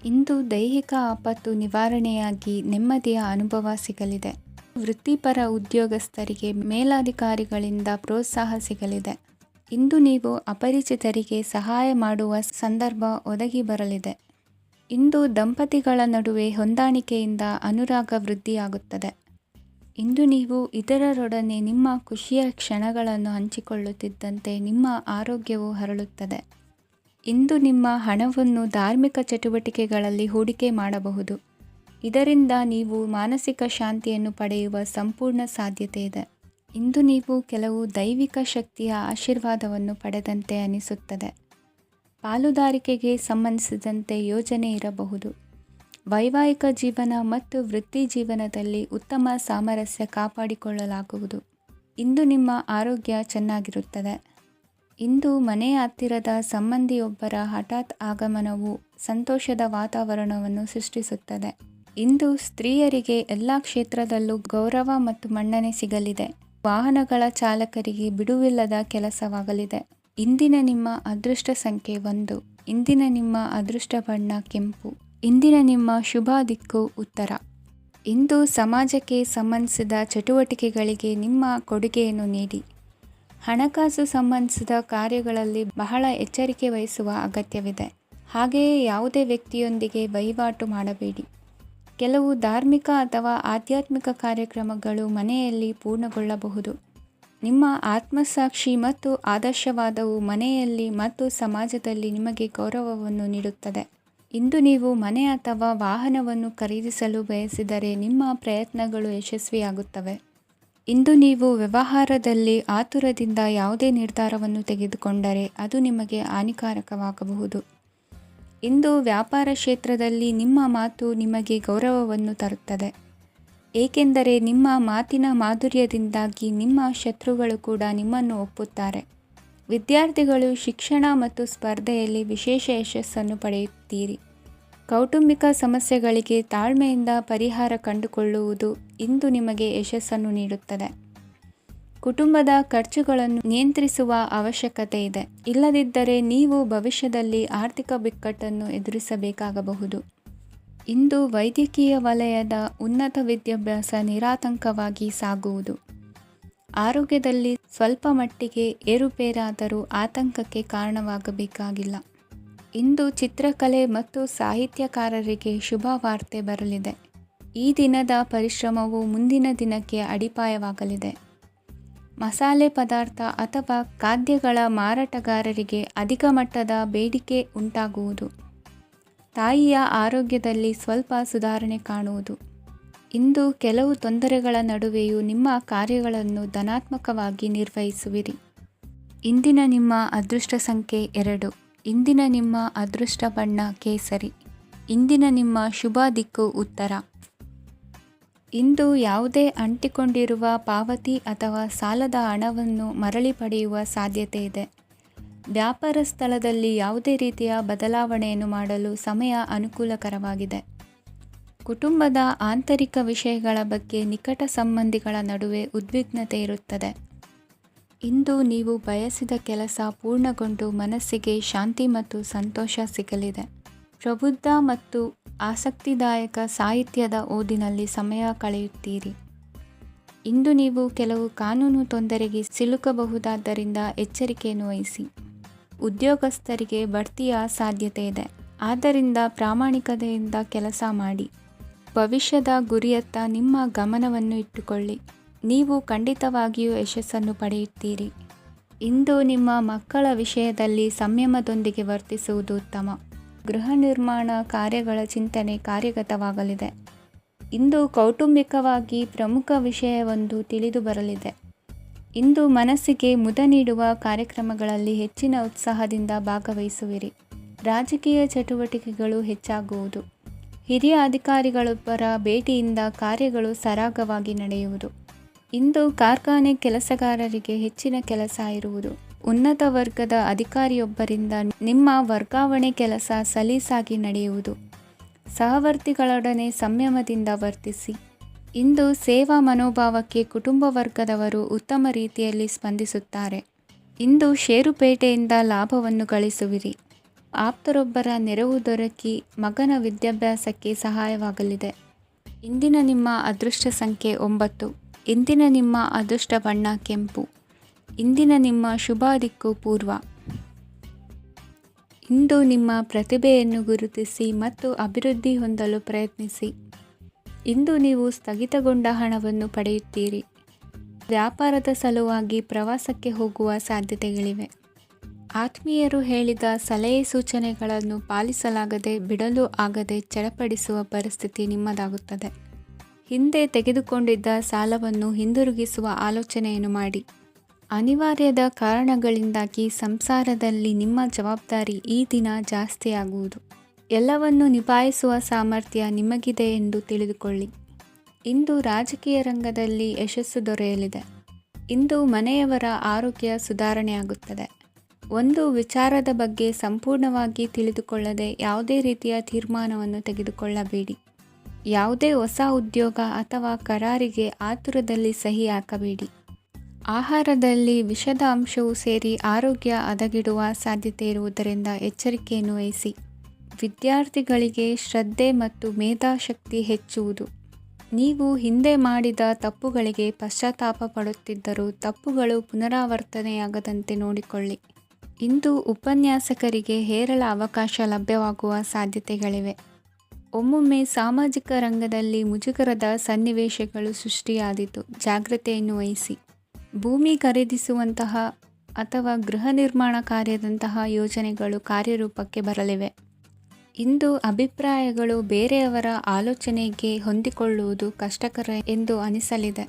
ಇಂದು ದೈಹಿಕ ಆಪತ್ತು ನಿವಾರಣೆಯಾಗಿ ನೆಮ್ಮದಿಯ ಅನುಭವ ಸಿಗಲಿದೆ. ವೃತ್ತಿಪರ ಉದ್ಯೋಗಸ್ಥರಿಗೆ ಮೇಲಾಧಿಕಾರಿಗಳಿಂದ ಪ್ರೋತ್ಸಾಹ ಸಿಗಲಿದೆ. ಇಂದು ನೀವು ಅಪರಿಚಿತರಿಗೆ ಸಹಾಯ ಮಾಡುವ ಸಂದರ್ಭ ಒದಗಿ ಬರಲಿದೆ. ಇಂದು ದಂಪತಿಗಳ ನಡುವೆ ಹೊಂದಾಣಿಕೆಯಿಂದ ಅನುರಾಗ ವೃದ್ಧಿಯಾಗುತ್ತದೆ. ಇಂದು ನೀವು ಇತರರೊಡನೆ ನಿಮ್ಮ ಖುಷಿಯ ಕ್ಷಣಗಳನ್ನು ಹಂಚಿಕೊಳ್ಳುತ್ತಿದ್ದಂತೆ ನಿಮ್ಮ ಆರೋಗ್ಯವು ಹರಳುತ್ತದೆ. ಇಂದು ನಿಮ್ಮ ಹಣವನ್ನು ಧಾರ್ಮಿಕ ಚಟುವಟಿಕೆಗಳಲ್ಲಿ ಹೂಡಿಕೆ ಮಾಡಬಹುದು. ಇದರಿಂದ ನೀವು ಮಾನಸಿಕ ಶಾಂತಿಯನ್ನು ಪಡೆಯುವ ಸಂಪೂರ್ಣ ಸಾಧ್ಯತೆ ಇದೆ. ಇಂದು ನೀವು ಕೆಲವು ದೈವಿಕ ಶಕ್ತಿಯ ಆಶೀರ್ವಾದವನ್ನು ಪಡೆದಂತೆ ಅನಿಸುತ್ತದೆ. ಪಾಲುದಾರಿಕೆಗೆ ಸಂಬಂಧಿಸಿದಂತೆ ಯೋಜನೆ ಇರಬಹುದು. ವೈವಾಹಿಕ ಜೀವನ ಮತ್ತು ವೃತ್ತಿ ಜೀವನದಲ್ಲಿ ಉತ್ತಮ ಸಾಮರಸ್ಯ ಕಾಪಾಡಿಕೊಳ್ಳಲಾಗುವುದು. ಇಂದು ನಿಮ್ಮ ಆರೋಗ್ಯ ಚೆನ್ನಾಗಿರುತ್ತದೆ. ಇಂದು ಮನೆಯ ಹತ್ತಿರದ ಸಂಬಂಧಿಯೊಬ್ಬರ ಹಠಾತ್ ಆಗಮನವು ಸಂತೋಷದ ವಾತಾವರಣವನ್ನು ಸೃಷ್ಟಿಸುತ್ತದೆ. ಇಂದು ಸ್ತ್ರೀಯರಿಗೆ ಎಲ್ಲ ಕ್ಷೇತ್ರದಲ್ಲೂ ಗೌರವ ಮತ್ತು ಮನ್ನಣೆ ಸಿಗಲಿದೆ. ವಾಹನಗಳ ಚಾಲಕರಿಗೆ ಬಿಡುವಿಲ್ಲದ ಕೆಲಸವಾಗಲಿದೆ. ಇಂದಿನ ನಿಮ್ಮ ಅದೃಷ್ಟ ಸಂಖ್ಯೆ 1. ಇಂದಿನ ನಿಮ್ಮ ಅದೃಷ್ಟ ಬಣ್ಣ ಕೆಂಪು. ಇಂದಿನ ನಿಮ್ಮ ಶುಭ ದಿಕ್ಕು ಉತ್ತರ. ಇಂದು ಸಮಾಜಕ್ಕೆ ಸಂಬಂಧಿಸಿದ ಚಟುವಟಿಕೆಗಳಿಗೆ ನಿಮ್ಮ ಕೊಡುಗೆಯನ್ನು ನೀಡಿ. ಹಣಕಾಸು ಸಂಬಂಧಿಸಿದ ಕಾರ್ಯಗಳಲ್ಲಿ ಬಹಳ ಎಚ್ಚರಿಕೆ ವಹಿಸುವ ಅಗತ್ಯವಿದೆ. ಹಾಗೆಯೇ ಯಾವುದೇ ವ್ಯಕ್ತಿಯೊಂದಿಗೆ ವಹಿವಾಟು ಮಾಡಬೇಡಿ. ಕೆಲವು ಧಾರ್ಮಿಕ ಅಥವಾ ಆಧ್ಯಾತ್ಮಿಕ ಕಾರ್ಯಕ್ರಮಗಳು ಮನೆಯಲ್ಲಿ ಪೂರ್ಣಗೊಳ್ಳಬಹುದು. ನಿಮ್ಮ ಆತ್ಮಸಾಕ್ಷಿ ಮತ್ತು ಆದರ್ಶವಾದವು ಮನೆಯಲ್ಲಿ ಮತ್ತು ಸಮಾಜದಲ್ಲಿ ನಿಮಗೆ ಗೌರವವನ್ನು ನೀಡುತ್ತದೆ. ಇಂದು ನೀವು ಮನೆ ಅಥವಾ ವಾಹನವನ್ನು ಖರೀದಿಸಲು ಬಯಸಿದರೆ ನಿಮ್ಮ ಪ್ರಯತ್ನಗಳು ಯಶಸ್ವಿಯಾಗುತ್ತವೆ. ಇಂದು ನೀವು ವ್ಯವಹಾರದಲ್ಲಿ ಆತುರದಿಂದ ಯಾವುದೇ ನಿರ್ಧಾರವನ್ನು ತೆಗೆದುಕೊಂಡರೆ ಅದು ನಿಮಗೆ ಹಾನಿಕಾರಕವಾಗಬಹುದು. ಇಂದು ವ್ಯಾಪಾರ ಕ್ಷೇತ್ರದಲ್ಲಿ ನಿಮ್ಮ ಮಾತು ನಿಮಗೆ ಗೌರವವನ್ನು ತರುತ್ತದೆ, ಏಕೆಂದರೆ ನಿಮ್ಮ ಮಾತಿನ ಮಾಧುರ್ಯದಿಂದಾಗಿ ನಿಮ್ಮ ಶತ್ರುಗಳು ಕೂಡ ನಿಮ್ಮನ್ನು ಒಪ್ಪುತ್ತಾರೆ. ವಿದ್ಯಾರ್ಥಿಗಳು ಶಿಕ್ಷಣ ಮತ್ತು ಸ್ಪರ್ಧೆಯಲ್ಲಿ ವಿಶೇಷ ಯಶಸ್ಸನ್ನು ಪಡೆಯುತ್ತೀರಿ. ಕೌಟುಂಬಿಕ ಸಮಸ್ಯೆಗಳಿಗೆ ತಾಳ್ಮೆಯಿಂದ ಪರಿಹಾರ ಕಂಡುಕೊಳ್ಳುವುದು ಇಂದು ನಿಮಗೆ ಯಶಸ್ಸನ್ನು ನೀಡುತ್ತದೆ. ಕುಟುಂಬದ ಖರ್ಚುಗಳನ್ನು ನಿಯಂತ್ರಿಸುವ ಅವಶ್ಯಕತೆ ಇದೆ. ಇಲ್ಲದಿದ್ದರೆ ನೀವು ಭವಿಷ್ಯದಲ್ಲಿ ಆರ್ಥಿಕ ಬಿಕ್ಕಟ್ಟನ್ನು ಎದುರಿಸಬೇಕಾಗಬಹುದು. ಇಂದು ವೈದ್ಯಕೀಯ ವಲಯದ ಉನ್ನತ ವಿದ್ಯಾಭ್ಯಾಸ ನಿರಾತಂಕವಾಗಿ ಸಾಗುವುದು. ಆರೋಗ್ಯದಲ್ಲಿ ಸ್ವಲ್ಪ ಮಟ್ಟಿಗೆ ಏರುಪೇರಾದರೂ ಆತಂಕಕ್ಕೆ ಕಾರಣವಾಗಬೇಕಾಗಿಲ್ಲ. ಇಂದು ಚಿತ್ರಕಲೆ ಮತ್ತು ಸಾಹಿತ್ಯಕಾರರಿಗೆ ಶುಭ ವಾರ್ತೆ ಬರಲಿದೆ. ಈ ದಿನದ ಪರಿಶ್ರಮವು ಮುಂದಿನ ದಿನಕ್ಕೆ ಅಡಿಪಾಯವಾಗಲಿದೆ. ಮಸಾಲೆ ಪದಾರ್ಥ ಅಥವಾ ಖಾದ್ಯಗಳ ಮಾರಾಟಗಾರರಿಗೆ ಅಧಿಕ ಮಟ್ಟದ ಬೇಡಿಕೆ ಉಂಟಾಗುವುದು. ತಾಯಿಯ ಆರೋಗ್ಯದಲ್ಲಿ ಸ್ವಲ್ಪ ಸುಧಾರಣೆ ಕಾಣುವುದು. ಇಂದು ಕೆಲವು ತೊಂದರೆಗಳ ನಡುವೆಯೂ ನಿಮ್ಮ ಕಾರ್ಯಗಳನ್ನು ಧನಾತ್ಮಕವಾಗಿ ನಿರ್ವಹಿಸುವಿರಿ. ಇಂದಿನ ನಿಮ್ಮ ಅದೃಷ್ಟ ಸಂಖ್ಯೆ 2. ಇಂದಿನ ನಿಮ್ಮ ಅದೃಷ್ಟ ಬಣ್ಣ ಕೇಸರಿ. ಇಂದಿನ ನಿಮ್ಮ ಶುಭ ದಿಕ್ಕು ಉತ್ತರ. ಇಂದು ಯಾವುದೇ ಅಂಟಿಕೊಂಡಿರುವ ಪಾವತಿ ಅಥವಾ ಸಾಲದ ಹಣವನ್ನು ಮರಳಿ ಪಡೆಯುವ ಸಾಧ್ಯತೆ ಇದೆ. ವ್ಯಾಪಾರ ಸ್ಥಳದಲ್ಲಿ ಯಾವುದೇ ರೀತಿಯ ಬದಲಾವಣೆಯನ್ನು ಮಾಡಲು ಸಮಯ ಅನುಕೂಲಕರವಾಗಿದೆ. ಕುಟುಂಬದ ಆಂತರಿಕ ವಿಷಯಗಳ ಬಗ್ಗೆ ನಿಕಟ ಸಂಬಂಧಿಗಳ ನಡುವೆ ಉದ್ವಿಗ್ನತೆ ಇರುತ್ತದೆ. ಇಂದು ನೀವು ಬಯಸಿದ ಕೆಲಸ ಪೂರ್ಣಗೊಂಡು ಮನಸ್ಸಿಗೆ ಶಾಂತಿ ಮತ್ತು ಸಂತೋಷ ಸಿಗಲಿದೆ. ಪ್ರಬುದ್ಧ ಮತ್ತು ಆಸಕ್ತಿದಾಯಕ ಸಾಹಿತ್ಯದ ಓದಿನಲ್ಲಿ ಸಮಯ ಕಳೆಯುತ್ತೀರಿ. ಇಂದು ನೀವು ಕೆಲವು ಕಾನೂನು ತೊಂದರೆಗೆ ಸಿಲುಕಬಹುದಾದ್ದರಿಂದ ಎಚ್ಚರಿಕೆಯನ್ನು ವಹಿಸಿ. ಉದ್ಯೋಗಸ್ಥರಿಗೆ ಬಡ್ತಿಯ ಸಾಧ್ಯತೆ ಇದೆ, ಆದ್ದರಿಂದ ಪ್ರಾಮಾಣಿಕತೆಯಿಂದ ಕೆಲಸ ಮಾಡಿ. ಭವಿಷ್ಯದ ಗುರಿಯತ್ತ ನಿಮ್ಮ ಗಮನವನ್ನು ಇಟ್ಟುಕೊಳ್ಳಿ. ನೀವು ಖಂಡಿತವಾಗಿಯೂ ಯಶಸ್ಸನ್ನು ಪಡೆಯುತ್ತೀರಿ. ಇಂದು ನಿಮ್ಮ ಮಕ್ಕಳ ವಿಷಯದಲ್ಲಿ ಸಂಯಮದೊಂದಿಗೆ ವರ್ತಿಸುವುದು ಉತ್ತಮ. ಗೃಹ ನಿರ್ಮಾಣ ಕಾರ್ಯಗಳ ಚಿಂತನೆ ಕಾರ್ಯಗತವಾಗಲಿದೆ. ಇಂದು ಕೌಟುಂಬಿಕವಾಗಿ ಪ್ರಮುಖ ವಿಷಯವೊಂದು ತಿಳಿದು ಬರಲಿದೆ. ಇಂದು ಮನಸ್ಸಿಗೆ ಮುದ ನೀಡುವ ಕಾರ್ಯಕ್ರಮಗಳಲ್ಲಿ ಹೆಚ್ಚಿನ ಉತ್ಸಾಹದಿಂದ ಭಾಗವಹಿಸುವಿರಿ. ರಾಜಕೀಯ ಚಟುವಟಿಕೆಗಳು ಹೆಚ್ಚಾಗುವುದು. ಹಿರಿಯ ಅಧಿಕಾರಿಗಳೊಬ್ಬರ ಭೇಟಿಯಿಂದ ಕಾರ್ಯಗಳು ಸರಾಗವಾಗಿ ನಡೆಯುವುದು. ಇಂದು ಕಾರ್ಖಾನೆ ಕೆಲಸಗಾರರಿಗೆ ಹೆಚ್ಚಿನ ಕೆಲಸ ಇರುವುದು. ಉನ್ನತ ವರ್ಗದ ಅಧಿಕಾರಿಯೊಬ್ಬರಿಂದ ನಿಮ್ಮ ವರ್ಗಾವಣೆ ಕೆಲಸ ಸಲೀಸಾಗಿ ನಡೆಯುವುದು. ಸಹವರ್ತಿಗಳೊಡನೆ ಸಂಯಮದಿಂದ ವರ್ತಿಸಿ. ಇಂದು ಸೇವಾ ಮನೋಭಾವಕ್ಕೆ ಕುಟುಂಬ ವರ್ಗದವರು ಉತ್ತಮ ರೀತಿಯಲ್ಲಿ ಸ್ಪಂದಿಸುತ್ತಾರೆ. ಇಂದು ಷೇರುಪೇಟೆಯಿಂದ ಲಾಭವನ್ನು ಗಳಿಸುವಿರಿ. ಆಪ್ತರೊಬ್ಬರ ನೆರವು ದೊರಕಿ ಮಗನ ವಿದ್ಯಾಭ್ಯಾಸಕ್ಕೆ ಸಹಾಯವಾಗಲಿದೆ. ಇಂದಿನ ನಿಮ್ಮ ಅದೃಷ್ಟ ಸಂಖ್ಯೆ 9. ಇಂದಿನ ನಿಮ್ಮ ಅದೃಷ್ಟ ಬಣ್ಣ ಕೆಂಪು. ಇಂದಿನ ನಿಮ್ಮ ಶುಭ ದಿಕ್ಕು ಪೂರ್ವ. ಇಂದು ನಿಮ್ಮ ಪ್ರತಿಭೆಯನ್ನು ಗುರುತಿಸಿ ಮತ್ತು ಅಭಿವೃದ್ಧಿ ಹೊಂದಲು ಪ್ರಯತ್ನಿಸಿ. ಇಂದು ನೀವು ಸ್ಥಗಿತಗೊಂಡ ಹಣವನ್ನು ಪಡೆಯುತ್ತೀರಿ. ವ್ಯಾಪಾರದ ಸಲುವಾಗಿ ಪ್ರವಾಸಕ್ಕೆ ಹೋಗುವ ಸಾಧ್ಯತೆಗಳಿವೆ. ಆತ್ಮೀಯರು ಹೇಳಿದ ಸಲಹೆ ಸೂಚನೆಗಳನ್ನು ಪಾಲಿಸಲಾಗದೆ ಬಿಡಲು ಆಗದೆ ಚಡಪಡಿಸುವ ಪರಿಸ್ಥಿತಿ ನಿಮ್ಮದಾಗುತ್ತದೆ. ಹಿಂದೆ ತೆಗೆದುಕೊಂಡಿದ್ದ ಸಾಲವನ್ನು ಹಿಂದಿರುಗಿಸುವ ಆಲೋಚನೆಯನ್ನು ಮಾಡಿ. ಅನಿವಾರ್ಯದ ಕಾರಣಗಳಿಂದಾಗಿ ಸಂಸಾರದಲ್ಲಿ ನಿಮ್ಮ ಜವಾಬ್ದಾರಿ ಈ ದಿನ ಜಾಸ್ತಿಯಾಗುವುದು. ಎಲ್ಲವನ್ನು ನಿಭಾಯಿಸುವ ಸಾಮರ್ಥ್ಯ ನಿಮಗಿದೆ ಎಂದು ತಿಳಿದುಕೊಳ್ಳಿ. ಇಂದು ರಾಜಕೀಯ ರಂಗದಲ್ಲಿ ಯಶಸ್ಸು ದೊರೆಯಲಿದೆ. ಇಂದು ಮನೆಯವರ ಆರೋಗ್ಯ ಸುಧಾರಣೆಯಾಗುತ್ತದೆ. ಒಂದು ವಿಚಾರದ ಬಗ್ಗೆ ಸಂಪೂರ್ಣವಾಗಿ ತಿಳಿದುಕೊಳ್ಳದೆ ಯಾವುದೇ ರೀತಿಯ ತೀರ್ಮಾನವನ್ನು ತೆಗೆದುಕೊಳ್ಳಬೇಡಿ. ಯಾವುದೇ ಹೊಸ ಉದ್ಯೋಗ ಅಥವಾ ಕರಾರಿಗೆ ಆತುರದಲ್ಲಿ ಸಹಿ ಹಾಕಬೇಡಿ. ಆಹಾರದಲ್ಲಿ ವಿಷದ ಅಂಶವು ಸೇರಿ ಆರೋಗ್ಯ ಹದಗೆಡುವ ಸಾಧ್ಯತೆ ಇರುವುದರಿಂದ ಎಚ್ಚರಿಕೆಯನ್ನು ವಹಿಸಿ. ವಿದ್ಯಾರ್ಥಿಗಳಿಗೆ ಶ್ರದ್ಧೆ ಮತ್ತು ಮೇಧಾಶಕ್ತಿ ಹೆಚ್ಚುವುದು. ನೀವು ಹಿಂದೆ ಮಾಡಿದ ತಪ್ಪುಗಳಿಗೆ ಪಶ್ಚಾತ್ತಾಪ ಪಡುತ್ತಿದ್ದರೂ ತಪ್ಪುಗಳು ಪುನರಾವರ್ತನೆಯಾಗದಂತೆ ನೋಡಿಕೊಳ್ಳಿ. ಇಂದು ಉಪನ್ಯಾಸಕರಿಗೆ ಹೇರಳ ಅವಕಾಶ ಲಭ್ಯವಾಗುವ ಸಾಧ್ಯತೆಗಳಿವೆ. ಒಮ್ಮೊಮ್ಮೆ ಸಾಮಾಜಿಕ ರಂಗದಲ್ಲಿ ಮುಜುಗರದ ಸನ್ನಿವೇಶಗಳು ಸೃಷ್ಟಿಯಾದೀತು. ಜಾಗ್ರತೆಯನ್ನು ವಹಿಸಿ. ಭೂಮಿ ಖರೀದಿಸುವಂತಹ ಅಥವಾ ಗೃಹ ನಿರ್ಮಾಣ ಕಾರ್ಯದಂತಹ ಯೋಜನೆಗಳು ಕಾರ್ಯರೂಪಕ್ಕೆ ಬರಲಿವೆ. ಇಂದು ಅಭಿಪ್ರಾಯಗಳು ಬೇರೆಯವರ ಆಲೋಚನೆಗೆ ಹೊಂದಿಕೊಳ್ಳುವುದು ಕಷ್ಟಕರ ಎಂದು ಅನಿಸಲಿದೆ.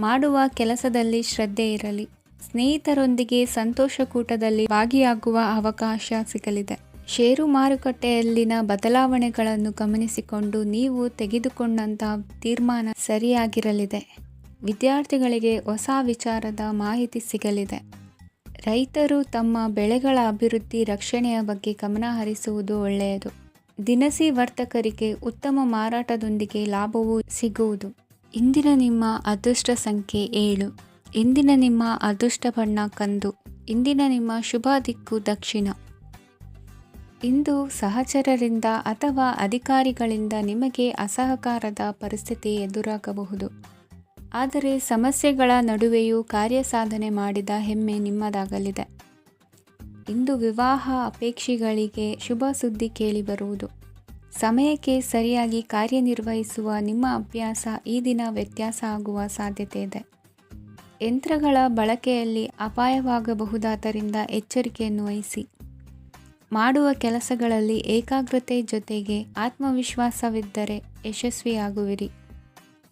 ಮಾಡುವ ಕೆಲಸದಲ್ಲಿ ಶ್ರದ್ಧೆ ಇರಲಿ. ಸ್ನೇಹಿತರೊಂದಿಗೆ ಸಂತೋಷಕೂಟದಲ್ಲಿ ಭಾಗಿಯಾಗುವ ಅವಕಾಶ ಸಿಗಲಿದೆ. ಷೇರು ಮಾರುಕಟ್ಟೆಯಲ್ಲಿನ ಬದಲಾವಣೆಗಳನ್ನು ಗಮನಿಸಿಕೊಂಡು ನೀವು ತೆಗೆದುಕೊಂಡಂತಹ ತೀರ್ಮಾನ ಸರಿಯಾಗಿರಲಿದೆ. ವಿದ್ಯಾರ್ಥಿಗಳಿಗೆ ಹೊಸ ವಿಚಾರದ ಮಾಹಿತಿ ಸಿಗಲಿದೆ. ರೈತರು ತಮ್ಮ ಬೆಳೆಗಳ ಅಭಿವೃದ್ಧಿ ರಕ್ಷಣೆಯ ಬಗ್ಗೆ ಗಮನ ಹರಿಸುವುದು ಒಳ್ಳೆಯದು. ದಿನಸಿ ವರ್ತಕರಿಗೆ ಉತ್ತಮ ಮಾರಾಟದೊಂದಿಗೆ ಲಾಭವೂ ಸಿಗುವುದು. ಇಂದಿನ ನಿಮ್ಮ ಅದೃಷ್ಟ ಸಂಖ್ಯೆ 7. ಇಂದಿನ ನಿಮ್ಮ ಅದೃಷ್ಟ ಬಣ್ಣ ಕಂದು. ಇಂದಿನ ನಿಮ್ಮ ಶುಭ ದಿಕ್ಕು ದಕ್ಷಿಣ. ಇಂದು ಸಹಚರರಿಂದ ಅಥವಾ ಅಧಿಕಾರಿಗಳಿಂದ ನಿಮಗೆ ಅಸಹಕಾರದ ಪರಿಸ್ಥಿತಿ ಎದುರಾಗಬಹುದು. ಆದರೆ ಸಮಸ್ಯೆಗಳ ನಡುವೆಯೂ ಕಾರ್ಯಸಾಧನೆ ಮಾಡಿದ ಹೆಮ್ಮೆ ನಿಮ್ಮದಾಗಲಿದೆ. ಇಂದು ವಿವಾಹ ಅಪೇಕ್ಷಿಗಳಿಗೆ ಶುಭ ಸುದ್ದಿ ಕೇಳಿಬರುವುದು. ಸಮಯಕ್ಕೆ ಸರಿಯಾಗಿ ಕಾರ್ಯನಿರ್ವಹಿಸುವ ನಿಮ್ಮ ಅಭ್ಯಾಸ ಈ ದಿನ ವ್ಯತ್ಯಾಸ ಆಗುವ ಸಾಧ್ಯತೆ ಇದೆ. ಯಂತ್ರಗಳ ಬಳಕೆಯಲ್ಲಿ ಅಪಾಯವಾಗಬಹುದಾದ್ದರಿಂದ ಎಚ್ಚರಿಕೆಯನ್ನು ವಹಿಸಿ. ಮಾಡುವ ಕೆಲಸಗಳಲ್ಲಿ ಏಕಾಗ್ರತೆ ಜೊತೆಗೆ ಆತ್ಮವಿಶ್ವಾಸವಿದ್ದರೆ ಯಶಸ್ವಿಯಾಗುವಿರಿ.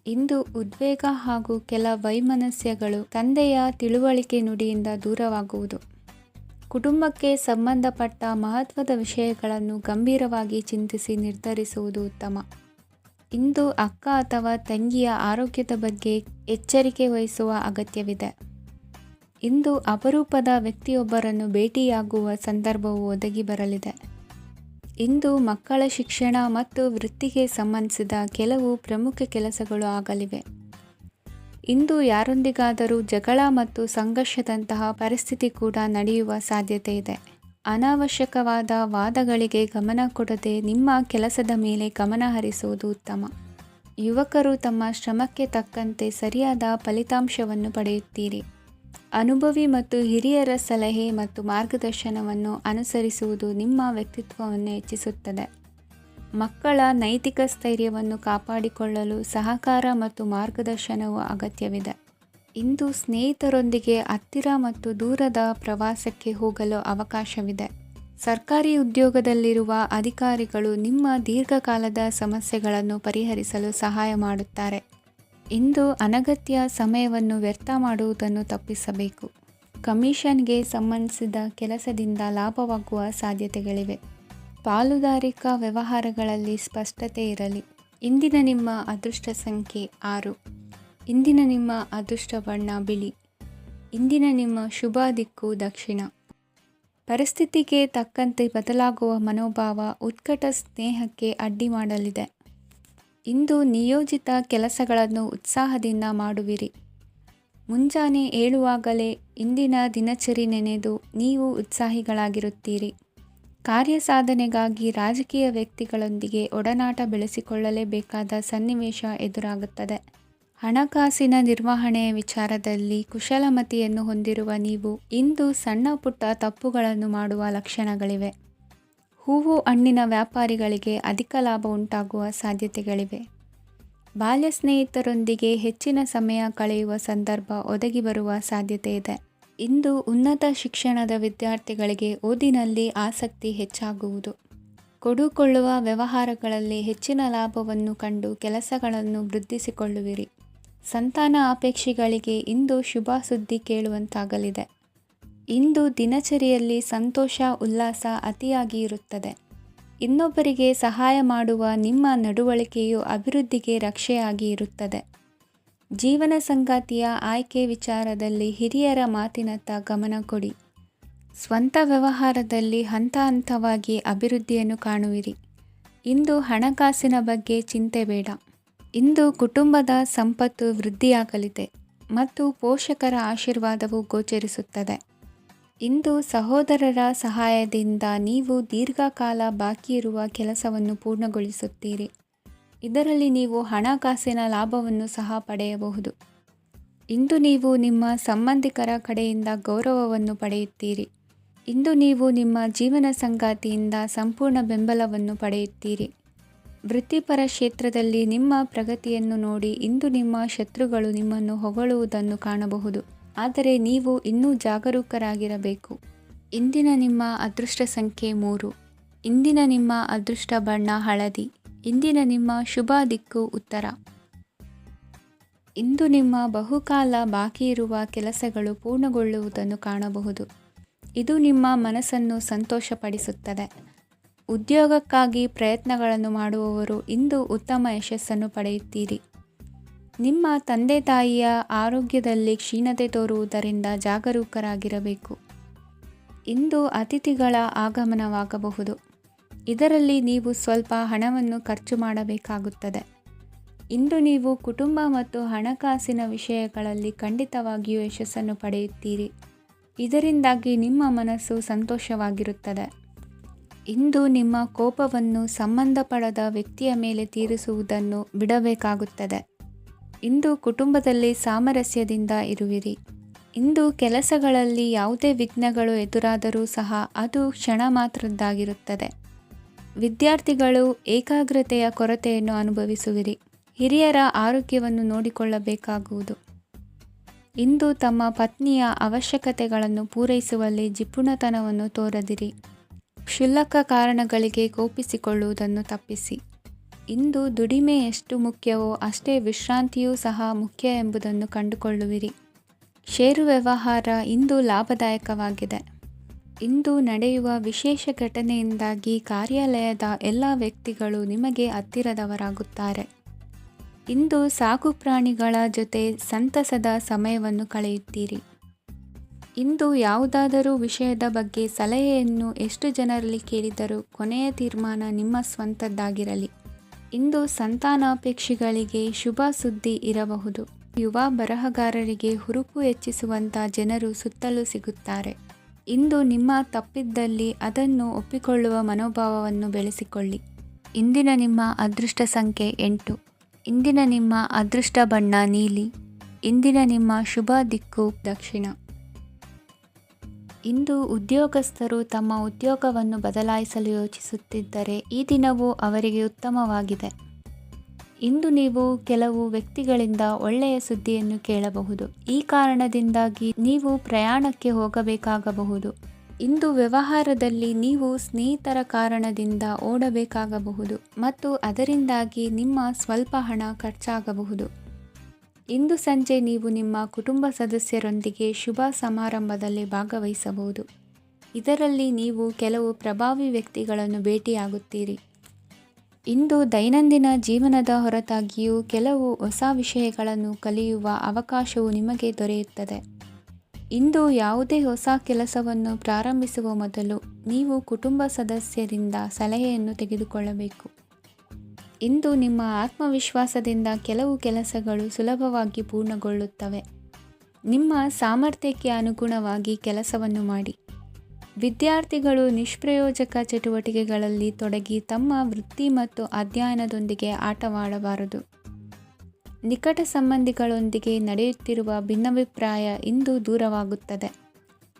ಇಂದು ಉದ್ವೇಗ ಹಾಗೂ ಕೆಲ ವೈಮನಸ್ಯಗಳು ತಂದೆಯ ತಿಳುವಳಿಕೆ ನುಡಿಯಿಂದ ದೂರವಾಗುವುದು. ಕುಟುಂಬಕ್ಕೆ ಸಂಬಂಧಪಟ್ಟ ಮಹತ್ವದ ವಿಷಯಗಳನ್ನು ಗಂಭೀರವಾಗಿ ಚಿಂತಿಸಿ ನಿರ್ಧರಿಸುವುದು ಉತ್ತಮ. ಇಂದು ಅಕ್ಕ ಅಥವಾ ತಂಗಿಯ ಆರೋಗ್ಯದ ಬಗ್ಗೆ ಎಚ್ಚರಿಕೆ ವಹಿಸುವ ಅಗತ್ಯವಿದೆ. ಇಂದು ಅಪರೂಪದ ವ್ಯಕ್ತಿಯೊಬ್ಬರನ್ನು ಭೇಟಿಯಾಗುವ ಸಂದರ್ಭವು ಒದಗಿ ಬರಲಿದೆ. ಇಂದು ಮಕ್ಕಳ ಶಿಕ್ಷಣ ಮತ್ತು ವೃತ್ತಿಗೆ ಸಂಬಂಧಿಸಿದ ಕೆಲವು ಪ್ರಮುಖ ಕೆಲಸಗಳು ಆಗಲಿವೆ. ಇಂದು ಯಾರೊಂದಿಗಾದರೂ ಜಗಳ ಮತ್ತು ಸಂಘರ್ಷದಂತಹ ಪರಿಸ್ಥಿತಿ ಕೂಡ ನಡೆಯುವ ಸಾಧ್ಯತೆ ಇದೆ. ಅನಾವಶ್ಯಕವಾದ ವಾದಗಳಿಗೆ ಗಮನ ಕೊಡದೆ ನಿಮ್ಮ ಕೆಲಸದ ಮೇಲೆ ಗಮನ ಹರಿಸುವುದು ಉತ್ತಮ. ಯುವಕರು ತಮ್ಮ ಶ್ರಮಕ್ಕೆ ತಕ್ಕಂತೆ ಸರಿಯಾದ ಫಲಿತಾಂಶವನ್ನು ಪಡೆಯುತ್ತೀರಿ. ಅನುಭವಿ ಮತ್ತು ಹಿರಿಯರ ಸಲಹೆ ಮತ್ತು ಮಾರ್ಗದರ್ಶನವನ್ನು ಅನುಸರಿಸುವುದು ನಿಮ್ಮ ವ್ಯಕ್ತಿತ್ವವನ್ನು ಹೆಚ್ಚಿಸುತ್ತದೆ. ಮಕ್ಕಳ ನೈತಿಕ ಸ್ಥೈರ್ಯವನ್ನು ಕಾಪಾಡಿಕೊಳ್ಳಲು ಸಹಕಾರ ಮತ್ತು ಮಾರ್ಗದರ್ಶನವು ಅಗತ್ಯವಿದೆ. ಇಂದು ಸ್ನೇಹಿತರೊಂದಿಗೆ ಹತ್ತಿರ ಮತ್ತು ದೂರದ ಪ್ರವಾಸಕ್ಕೆ ಹೋಗಲು ಅವಕಾಶವಿದೆ. ಸರ್ಕಾರಿ ಉದ್ಯೋಗದಲ್ಲಿರುವ ಅಧಿಕಾರಿಗಳು ನಿಮ್ಮ ದೀರ್ಘಕಾಲದ ಸಮಸ್ಯೆಗಳನ್ನು ಪರಿಹರಿಸಲು ಸಹಾಯ ಮಾಡುತ್ತಾರೆ. ಇಂದು ಅನಗತ್ಯ ಸಮಯವನ್ನು ವ್ಯರ್ಥ ಮಾಡುವುದನ್ನು ತಪ್ಪಿಸಬೇಕು. ಕಮಿಷನ್ಗೆ ಸಂಬಂಧಿಸಿದ ಕೆಲಸದಿಂದ ಲಾಭವಾಗುವ ಸಾಧ್ಯತೆಗಳಿವೆ. ಪಾಲುದಾರಿಕಾ ವ್ಯವಹಾರಗಳಲ್ಲಿ ಸ್ಪಷ್ಟತೆ ಇರಲಿ. ಇಂದಿನ ನಿಮ್ಮ ಅದೃಷ್ಟ ಸಂಖ್ಯೆ 6. ಇಂದಿನ ನಿಮ್ಮ ಅದೃಷ್ಟ ಬಣ್ಣ ಬಿಳಿ. ಇಂದಿನ ನಿಮ್ಮ ಶುಭ ದಿಕ್ಕು ದಕ್ಷಿಣ. ಪರಿಸ್ಥಿತಿಗೆ ತಕ್ಕಂತೆ ಬದಲಾಗುವ ಮನೋಭಾವ ಉತ್ಕಟ ಸ್ನೇಹಕ್ಕೆ ಅಡ್ಡಿ ಮಾಡಲಿದೆ. ಇಂದು ನಿಯೋಜಿತ ಕೆಲಸಗಳನ್ನು ಉತ್ಸಾಹದಿಂದ ಮಾಡುವಿರಿ. ಮುಂಜಾನೆ ಏಳುವಾಗಲೇ ಇಂದಿನ ದಿನಚರಿ ನೆನೆದು ನೀವು ಉತ್ಸಾಹಿಗಳಾಗಿರುತ್ತೀರಿ. ಕಾರ್ಯಸಾಧನೆಗಾಗಿ ರಾಜಕೀಯ ವ್ಯಕ್ತಿಗಳೊಂದಿಗೆ ಒಡನಾಟ ಬೆಳೆಸಿಕೊಳ್ಳಲೇಬೇಕಾದ ಸನ್ನಿವೇಶ ಎದುರಾಗುತ್ತದೆ. ಹಣಕಾಸಿನ ನಿರ್ವಹಣೆಯ ವಿಚಾರದಲ್ಲಿ ಕುಶಲಮತಿಯನ್ನು ಹೊಂದಿರುವ ನೀವು ಇಂದು ಸಣ್ಣ ಪುಟ್ಟ ತಪ್ಪುಗಳನ್ನು ಮಾಡುವ ಲಕ್ಷಣಗಳಿವೆ. ಹೂವು ಹಣ್ಣಿನ ವ್ಯಾಪಾರಿಗಳಿಗೆ ಅಧಿಕ ಲಾಭ ಉಂಟಾಗುವ ಸಾಧ್ಯತೆಗಳಿವೆ. ಬಾಲ್ಯ ಸ್ನೇಹಿತರೊಂದಿಗೆ ಹೆಚ್ಚಿನ ಸಮಯ ಕಳೆಯುವ ಸಂದರ್ಭ ಒದಗಿ ಬರುವ ಸಾಧ್ಯತೆ ಇದೆ. ಇಂದು ಉನ್ನತ ಶಿಕ್ಷಣದ ವಿದ್ಯಾರ್ಥಿಗಳಿಗೆ ಓದಿನಲ್ಲಿ ಆಸಕ್ತಿ ಹೆಚ್ಚಾಗುವುದು. ಕೊಡುಕೊಳ್ಳುವ ವ್ಯವಹಾರಗಳಲ್ಲಿ ಹೆಚ್ಚಿನ ಲಾಭವನ್ನು ಕಂಡು ಕೆಲಸಗಳನ್ನು ವೃದ್ಧಿಸಿಕೊಳ್ಳುವಿರಿ. ಸಂತಾನ ಅಪೇಕ್ಷಿಗಳಿಗೆ ಇಂದು ಶುಭ ಸುದ್ದಿ ಕೇಳುವಂತಾಗಲಿದೆ. ಇಂದು ದಿನಚರಿಯಲ್ಲಿ ಸಂತೋಷ ಉಲ್ಲಾಸ ಅತಿಯಾಗಿ ಇರುತ್ತದೆ. ಇನ್ನೊಬ್ಬರಿಗೆ ಸಹಾಯ ಮಾಡುವ ನಿಮ್ಮ ನಡವಳಿಕೆಯು ಅಭಿವೃದ್ಧಿಗೆ ರಕ್ಷೆಯಾಗಿ ಇರುತ್ತದೆ. ಜೀವನ ಸಂಗಾತಿಯ ಆಯ್ಕೆ ವಿಚಾರದಲ್ಲಿ ಹಿರಿಯರ ಮಾತಿನತ್ತ ಗಮನ ಕೊಡಿ. ಸ್ವಂತ ವ್ಯವಹಾರದಲ್ಲಿ ಹಂತ ಹಂತವಾಗಿ ಅಭಿವೃದ್ಧಿಯನ್ನು ಕಾಣುವಿರಿ. ಇಂದು ಹಣಕಾಸಿನ ಬಗ್ಗೆ ಚಿಂತೆ ಬೇಡ. ಇಂದು ಕುಟುಂಬದ ಸಂಪತ್ತು ವೃದ್ಧಿಯಾಗಲಿದೆ ಮತ್ತು ಪೋಷಕರ ಆಶೀರ್ವಾದವು ಗೋಚರಿಸುತ್ತದೆ. ಇಂದು ಸಹೋದರರ ಸಹಾಯದಿಂದ ನೀವು ದೀರ್ಘಕಾಲ ಬಾಕಿ ಇರುವ ಕೆಲಸವನ್ನು ಪೂರ್ಣಗೊಳಿಸುತ್ತೀರಿ. ಇದರಲ್ಲಿ ನೀವು ಹಣಕಾಸಿನ ಲಾಭವನ್ನು ಸಹ ಪಡೆಯಬಹುದು. ಇಂದು ನೀವು ನಿಮ್ಮ ಸಂಬಂಧಿಕರ ಕಡೆಯಿಂದ ಗೌರವವನ್ನು ಪಡೆಯುತ್ತೀರಿ. ಇಂದು ನೀವು ನಿಮ್ಮ ಜೀವನ ಸಂಗಾತಿಯಿಂದ ಸಂಪೂರ್ಣ ಬೆಂಬಲವನ್ನು ಪಡೆಯುತ್ತೀರಿ. ವೃತ್ತಿಪರ ಕ್ಷೇತ್ರದಲ್ಲಿ ನಿಮ್ಮ ಪ್ರಗತಿಯನ್ನು ನೋಡಿ ಇಂದು ನಿಮ್ಮ ಶತ್ರುಗಳು ನಿಮ್ಮನ್ನು ಹೊಗಳುವುದನ್ನು ಕಾಣಬಹುದು. ಆದರೆ ನೀವು ಇನ್ನೂ ಜಾಗರೂಕರಾಗಿರಬೇಕು. ಇಂದಿನ ನಿಮ್ಮ ಅದೃಷ್ಟ ಸಂಖ್ಯೆ 3. ಇಂದಿನ ನಿಮ್ಮ ಅದೃಷ್ಟ ಬಣ್ಣ ಹಳದಿ. ಇಂದಿನ ನಿಮ್ಮ ಶುಭ ದಿಕ್ಕು ಉತ್ತರ. ಇಂದು ನಿಮ್ಮ ಬಹುಕಾಲ ಬಾಕಿ ಇರುವ ಕೆಲಸಗಳು ಪೂರ್ಣಗೊಳ್ಳುವುದನ್ನು ಕಾಣಬಹುದು. ಇದು ನಿಮ್ಮ ಮನಸ್ಸನ್ನು ಸಂತೋಷಪಡಿಸುತ್ತದೆ. ಉದ್ಯೋಗಕ್ಕಾಗಿ ಪ್ರಯತ್ನಗಳನ್ನು ಮಾಡುವವರು ಇಂದು ಉತ್ತಮ ಯಶಸ್ಸನ್ನು ಪಡೆಯುತ್ತೀರಿ. ನಿಮ್ಮ ತಂದೆ ತಾಯಿಯ ಆರೋಗ್ಯದಲ್ಲಿ ಕ್ಷೀಣತೆ ತೋರುವುದರಿಂದ ಜಾಗರೂಕರಾಗಿರಬೇಕು. ಇಂದು ಅತಿಥಿಗಳ ಆಗಮನವಾಗಬಹುದು. ಇದರಲ್ಲಿ ನೀವು ಸ್ವಲ್ಪ ಹಣವನ್ನು ಖರ್ಚು ಮಾಡಬೇಕಾಗುತ್ತದೆ. ಇಂದು ನೀವು ಕುಟುಂಬ ಮತ್ತು ಹಣಕಾಸಿನ ವಿಷಯಗಳಲ್ಲಿ ಖಂಡಿತವಾಗಿಯೂ ಯಶಸ್ಸನ್ನು ಪಡೆಯುತ್ತೀರಿ. ಇದರಿಂದಾಗಿ ನಿಮ್ಮ ಮನಸ್ಸು ಸಂತೋಷವಾಗಿರುತ್ತದೆ. ಇಂದು ನಿಮ್ಮ ಕೋಪವನ್ನು ಸಂಬಂಧಪಡದ ವ್ಯಕ್ತಿಯ ಮೇಲೆ ತೀರಿಸುವುದನ್ನು ಬಿಡಬೇಕಾಗುತ್ತದೆ. ಇಂದು ಕುಟುಂಬದಲ್ಲಿ ಸಾಮರಸ್ಯದಿಂದ ಇರುವಿರಿ. ಇಂದು ಕೆಲಸಗಳಲ್ಲಿ ಯಾವುದೇ ವಿಘ್ನಗಳು ಎದುರಾದರೂ ಸಹ ಅದು ಕ್ಷಣ ಮಾತ್ರದ್ದಾಗಿರುತ್ತದೆ. ವಿದ್ಯಾರ್ಥಿಗಳು ಏಕಾಗ್ರತೆಯ ಕೊರತೆಯನ್ನು ಅನುಭವಿಸುವಿರಿ. ಹಿರಿಯರ ಆರೋಗ್ಯವನ್ನು ನೋಡಿಕೊಳ್ಳಬೇಕಾಗುವುದು. ಇಂದು ತಮ್ಮ ಪತ್ನಿಯ ಅವಶ್ಯಕತೆಗಳನ್ನು ಪೂರೈಸುವಲ್ಲಿ ಜಿಪುಣತನವನ್ನು ತೋರದಿರಿ. ಕ್ಷುಲ್ಲಕ ಕಾರಣಗಳಿಗೆ ಕೋಪಿಸಿಕೊಳ್ಳುವುದನ್ನು ತಪ್ಪಿಸಿ. ಇಂದು ದುಡಿಮೆ ಎಷ್ಟು ಮುಖ್ಯವೋ ಅಷ್ಟೇ ವಿಶ್ರಾಂತಿಯೂ ಸಹ ಮುಖ್ಯ ಎಂಬುದನ್ನು ಕಂಡುಕೊಳ್ಳುವಿರಿ. ಷೇರು ವ್ಯವಹಾರ ಇಂದು ಲಾಭದಾಯಕವಾಗಿದೆ. ಇಂದು ನಡೆಯುವ ವಿಶೇಷ ಘಟನೆಯಿಂದಾಗಿ ಕಾರ್ಯಾಲಯದ ಎಲ್ಲ ವ್ಯಕ್ತಿಗಳು ನಿಮಗೆ ಹತ್ತಿರದವರಾಗುತ್ತಾರೆ. ಇಂದು ಸಾಕು ಪ್ರಾಣಿಗಳ ಜೊತೆ ಸಂತಸದ ಸಮಯವನ್ನು ಕಳೆಯುತ್ತೀರಿ. ಇಂದು ಯಾವುದಾದರೂ ವಿಷಯದ ಬಗ್ಗೆ ಸಲಹೆಯನ್ನು ಎಷ್ಟು ಜನರಲ್ಲಿ ಕೇಳಿದರೂ ಕೊನೆಯ ತೀರ್ಮಾನ ನಿಮ್ಮ ಸ್ವಂತದ್ದಾಗಿರಲಿ. ಇಂದು ಸಂತಾನಾಪೇಕ್ಷಿಗಳಿಗೆ ಶುಭ ಸುದ್ದಿ ಇರಬಹುದು. ಯುವ ಬರಹಗಾರರಿಗೆ ಹುರುಪು ಹೆಚ್ಚಿಸುವಂಥ ಜನರು ಸುತ್ತಲೂ ಸಿಗುತ್ತಾರೆ. ಇಂದು ನಿಮ್ಮ ತಪ್ಪಿದ್ದಲ್ಲಿ ಅದನ್ನು ಒಪ್ಪಿಕೊಳ್ಳುವ ಮನೋಭಾವವನ್ನು ಬೆಳೆಸಿಕೊಳ್ಳಿ. ಇಂದಿನ ನಿಮ್ಮ ಅದೃಷ್ಟ ಸಂಖ್ಯೆ 8. ಇಂದಿನ ನಿಮ್ಮ ಅದೃಷ್ಟ ಬಣ್ಣ ನೀಲಿ. ಇಂದಿನ ನಿಮ್ಮ ಶುಭ ದಿಕ್ಕು ದಕ್ಷಿಣ. ಇಂದು ಉದ್ಯೋಗಸ್ಥರು ತಮ್ಮ ಉದ್ಯೋಗವನ್ನು ಬದಲಾಯಿಸಲು ಯೋಚಿಸುತ್ತಿದ್ದರೆ ಈ ದಿನವೂ ಅವರಿಗೆ ಉತ್ತಮವಾಗಿದೆ. ಇಂದು ನೀವು ಕೆಲವು ವ್ಯಕ್ತಿಗಳಿಂದ ಒಳ್ಳೆಯ ಸುದ್ದಿಯನ್ನು ಕೇಳಬಹುದು. ಈ ಕಾರಣದಿಂದಾಗಿ ನೀವು ಪ್ರಯಾಣಕ್ಕೆ ಹೋಗಬೇಕಾಗಬಹುದು. ಇಂದು ವ್ಯವಹಾರದಲ್ಲಿ ನೀವು ಸ್ನೇಹಿತರ ಕಾರಣದಿಂದ ಓಡಬೇಕಾಗಬಹುದು ಮತ್ತು ಅದರಿಂದಾಗಿ ನಿಮ್ಮ ಸ್ವಲ್ಪ ಹಣ ಖರ್ಚಾಗಬಹುದು. ಇಂದು ಸಂಜೆ ನೀವು ನಿಮ್ಮ ಕುಟುಂಬ ಸದಸ್ಯರೊಂದಿಗೆ ಶುಭ ಸಮಾರಂಭದಲ್ಲಿ ಭಾಗವಹಿಸಬಹುದು. ಇದರಲ್ಲಿ ನೀವು ಕೆಲವು ಪ್ರಭಾವಿ ವ್ಯಕ್ತಿಗಳನ್ನು ಭೇಟಿಯಾಗುತ್ತೀರಿ. ಇಂದು ದೈನಂದಿನ ಜೀವನದ ಹೊರತಾಗಿಯೂ ಕೆಲವು ಹೊಸ ವಿಷಯಗಳನ್ನು ಕಲಿಯುವ ಅವಕಾಶವು ನಿಮಗೆ ದೊರೆಯುತ್ತದೆ. ಇಂದು ಯಾವುದೇ ಹೊಸ ಕೆಲಸವನ್ನು ಪ್ರಾರಂಭಿಸುವ ಮೊದಲು ನೀವು ಕುಟುಂಬ ಸದಸ್ಯರಿಂದ ಸಲಹೆಯನ್ನು ತೆಗೆದುಕೊಳ್ಳಬೇಕು. ಇಂದು ನಿಮ್ಮ ಆತ್ಮವಿಶ್ವಾಸದಿಂದ ಕೆಲವು ಕೆಲಸಗಳು ಸುಲಭವಾಗಿ ಪೂರ್ಣಗೊಳ್ಳುತ್ತವೆ. ನಿಮ್ಮ ಸಾಮರ್ಥ್ಯಕ್ಕೆ ಅನುಗುಣವಾಗಿ ಕೆಲಸವನ್ನು ಮಾಡಿ. ವಿದ್ಯಾರ್ಥಿಗಳು ನಿಷ್ಪ್ರಯೋಜಕ ಚಟುವಟಿಕೆಗಳಲ್ಲಿ ತೊಡಗಿ ತಮ್ಮ ವೃತ್ತಿ ಮತ್ತು ಅಧ್ಯಯನದೊಂದಿಗೆ ಆಟವಾಡಬಾರದು. ನಿಕಟ ಸಂಬಂಧಿಗಳೊಂದಿಗೆ ನಡೆಯುತ್ತಿರುವ ಭಿನ್ನಾಭಿಪ್ರಾಯ ಇಂದು ದೂರವಾಗುತ್ತದೆ.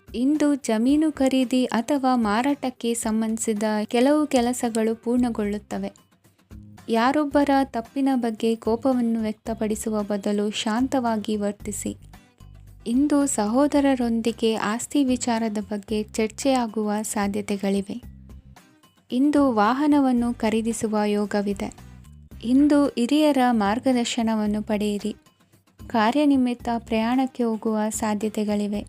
ಇಂದು ಜಮೀನು ಖರೀದಿ ಅಥವಾ ಮಾರಾಟಕ್ಕೆ ಸಂಬಂಧಿಸಿದ ಕೆಲವು ಕೆಲಸಗಳು ಪೂರ್ಣಗೊಳ್ಳುತ್ತವೆ. ಯಾರೊಬ್ಬರ ತಪ್ಪಿನ ಬಗ್ಗೆ ಕೋಪವನ್ನು ವ್ಯಕ್ತಪಡಿಸುವ ಬದಲು ಶಾಂತವಾಗಿ ವರ್ತಿಸಿ. ಇಂದು ಸಹೋದರರೊಂದಿಗೆ ಆಸ್ತಿ ವಿಚಾರದ ಬಗ್ಗೆ ಚರ್ಚೆಯಾಗುವ ಸಾಧ್ಯತೆಗಳಿವೆ. ಇಂದು ವಾಹನವನ್ನು ಖರೀದಿಸುವ ಯೋಗವಿದೆ. ಇಂದು ಹಿರಿಯರ ಮಾರ್ಗದರ್ಶನವನ್ನು ಪಡೆಯಿರಿ. ಕಾರ್ಯನಿಮಿತ್ತ ಪ್ರಯಾಣಕ್ಕೆ ಹೋಗುವ ಸಾಧ್ಯತೆಗಳಿವೆ.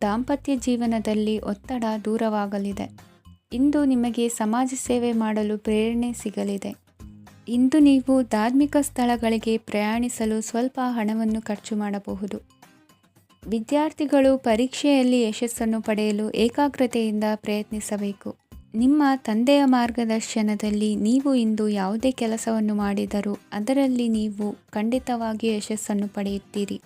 ದಾಂಪತ್ಯ ಜೀವನದಲ್ಲಿ ಒತ್ತಡ ದೂರವಾಗಲಿದೆ. ಇಂದು ನಿಮಗೆ ಸಮಾಜ ಸೇವೆ ಮಾಡಲು ಪ್ರೇರಣೆ ಸಿಗಲಿದೆ. ಇಂದು ನೀವು ಧಾರ್ಮಿಕ ಸ್ಥಳಗಳಿಗೆ ಪ್ರಯಾಣಿಸಲು ಸ್ವಲ್ಪ ಹಣವನ್ನು ಖರ್ಚು ಮಾಡಬಹುದು. ವಿದ್ಯಾರ್ಥಿಗಳು ಪರೀಕ್ಷೆಯಲ್ಲಿ ಯಶಸ್ಸನ್ನು ಪಡೆಯಲು ಏಕಾಗ್ರತೆಯಿಂದ ಪ್ರಯತ್ನಿಸಬೇಕು. ನಿಮ್ಮ ತಂದೆಯ ಮಾರ್ಗದರ್ಶನದಲ್ಲಿ ನೀವು ಇಂದು ಯಾವುದೇ ಕೆಲಸವನ್ನು ಮಾಡಿದರೂ ಅದರಲ್ಲಿ ನೀವು ಖಂಡಿತವಾಗಿಯೂ ಯಶಸ್ಸನ್ನು ಪಡೆಯುತ್ತೀರಿ.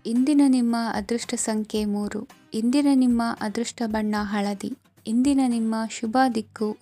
ಇಂದಿನ ನಿಮ್ಮ ಅದೃಷ್ಟ ಸಂಖ್ಯೆ 3. ಇಂದಿನ ನಿಮ್ಮ ಅದೃಷ್ಟ ಬಣ್ಣ ಹಳದಿ. ಇಂದಿನ ನಿಮ್ಮ ಶುಭ ದಿಕ್ಕು